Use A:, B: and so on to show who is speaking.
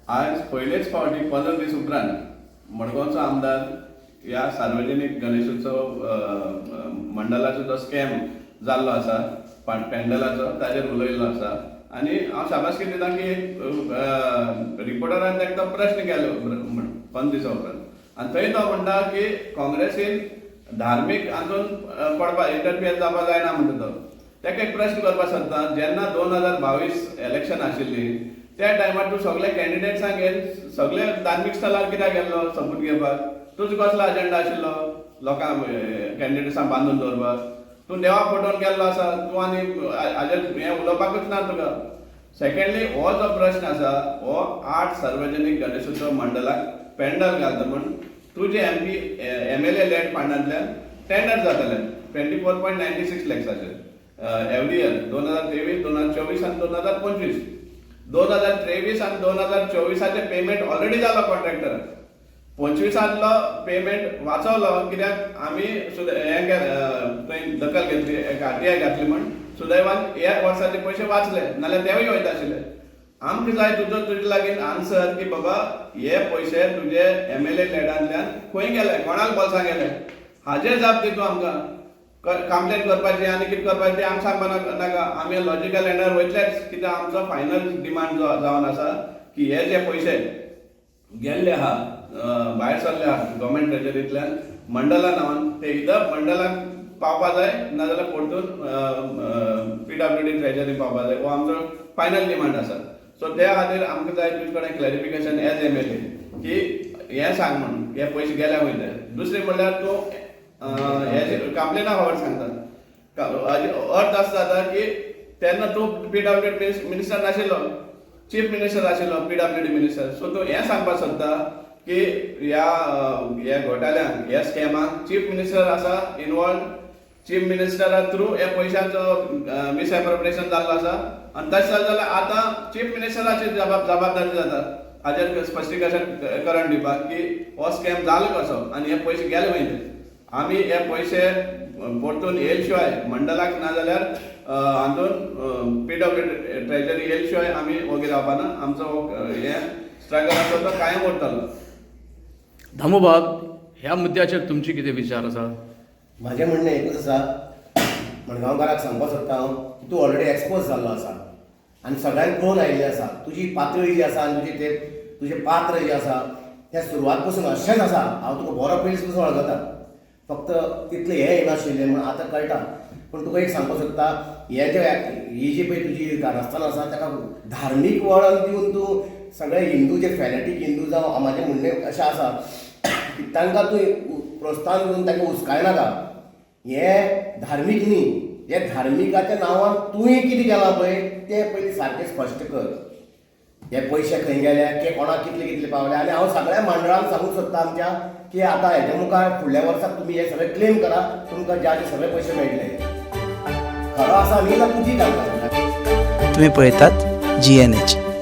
A: आज पहिलेच फावटी 15 दीस उपरांत मडगांवचो आमदार ह्या सार्वजनीक गणेशोत्सव मंडळाचो जो स्कॅम जाल्लो आसा पॅन्डलाचो ताजेर उलयल्लो आसा आनी हांव शाबासकी दिता की रिपोर्टरान ताका प्रश्न केलो 15 दिसा उपरांत आनी थंय तो म्हणटा की काँग्रेसीन धार्मीक आजून पडपा इंटरफियर जावपा जायना म्हणटा तो ताका एक प्रश्न करपाक सोदता जेन्ना 2022 इलेक्शन आशिल्ली त्या टायमार तूं सगळे कॅन्डिडेट्सांक घेवन सगळे धार्मीक स्थळार कित्याक गेल्लो सबूत घेवपाक तुजो कसलो अजेंडा आशिल्लो लोकांक कॅन्डिडेट्सांक बांदून दवरपाक तूं देवा फोटोवन गेल्लो आसा तूं आनी हाजेर हें उलोवपाकूच ना तुका सेकंडली हो जो प्रश्न आसा हो 8 सार्वजनीक गणेशोत्सव मंडळाक पॅन्डल घालता म्हण तुजे एमपी MLA लॅड फंडांतल्यान टेंडर जातालें 24.96 लॅक्साचेर एवरी इयर 2023 2024 आनी 2025 2023 आनी 2024 पेमेंट ऑलरेडी जालो कॉन्ट्रॅक्टर 25 पेमेंट वाचवलो कित्याक आमी थंय दखल घेतली RTI घातली म्हण सुदैवान ह्या वर्साचे पयशे वाचले नाल्यार तेवूय वयता आशिल्ले आमकां जाय तुजे लागीं आन्सर की बाबा हे पयशे तुजे MLA लॅडांतल्यान खंय गेले कोणाक बोल्सांत गेले हाजेर जाप दी तूं आमकां कंप्लेन करपाची आनी कितें करपाचें तें आमकां सांगपाक नाका आमी लॉजिकल एंडार वयतलेच कित्याक आमचो फायनल डिमांड जावन आसा की हे जे पयशे गेल्ले आहा भायर सरले आहा गव्हर्मेंट ट्रेजरींतल्यान मंडला नांवान ते इदर मंडलाक पावपा जाय नाजाल्यार परतून PWD ट्रेजरी पावपा जाय हो आमचो फायनल डिमांड आसा सो त्या खातीर आमकां जाय तुजे कडेन क्लॅरिफिकेशन एज MLA की हें सांग म्हणून हे पयशे गेल्या वयले दुसरें म्हणल्यार तूं हे कंप्लेना फावट सांगता अर्थ असो जाता की तेन्ना तूं PWD मिनिस्टर नाशिल्लो चीफ मिनिस्टर आशिल्लो PWD मिनिस्टर सो तूं हें सांगपाक सोदता की ह्या घोटाळ्यांक ह्या स्कॅमाक चीफ मिनिस्टर आसा इनवॉल्व चीफ मिनिस्टरा थ्रू हे पयशांचो मिसएप्रोप्रिएशन जाल्लो आसा आनी तशें जालें जाल्यार आतां चीफ मिनिस्टराची जबाबदारी जाता हाजेर स्पश्टीकरण दिवपाक की हो स्कॅम जालो कसो आनी हे पयशे गेले वयले आमी हे पयशे परतून येयले शिवाय मंडलाक ना जाल्यार हातून PWD ट्रेजरी येयले शिवाय आमी वगीर रावपाना आमचो हे स्ट्रगल आसा तो कायम उरतलो
B: धामोबाब ह्या मुद्द्याचेर तुमचे कितें विचार आसा
C: म्हाजें म्हणणें एकूच आसा मडगांवकाराक सांगपाक सोदता हांव की तूं ऑलरेडी एक्सपोज जाल्लो आसा आनी सगळ्यांक कळून आयिल्लें आसा तुजी पातळी जी आसा आनी तुजें पात्र जें आसा तें सुरवात पासून अशेंच आसा हांव तुका बरो पयलीं पासून वळखता फक्त तितलें हें येनाशिल्लें म्हण आतां कळटा पूण तुका एक सांगपाक सोदता ही जी पळय तुजी कारस्थान आसा ताका धार्मीक वळण दिवन तूं सगळे हिंदू जे फॅनेटीक हिंदू जावं म्हाजें म्हणणें अशें आसा की तांकां तूं प्रोत्साहन करून तांकां हुस्कायनाका हें धार्मीक न्ही हे धार्मिकाच्या नांवान तुवें कितें केलां पळय तें पयलीं सारकें स्पश्ट कर हे पयशे खंय गेले कोणाक कितले कितले पावले आनी हांव सगळ्या मंडळांक सांगूंक सोदता आमच्या की आतां हेच्या मुखार फुडल्या वर्साक तुमी हे सगळे क्लेम करा तुमकां ज्याचे सगळे पयशे मेळटले खरो आसा न्ही जाल्यार तुजी घालता
D: तुम्ही पळयतात GNH.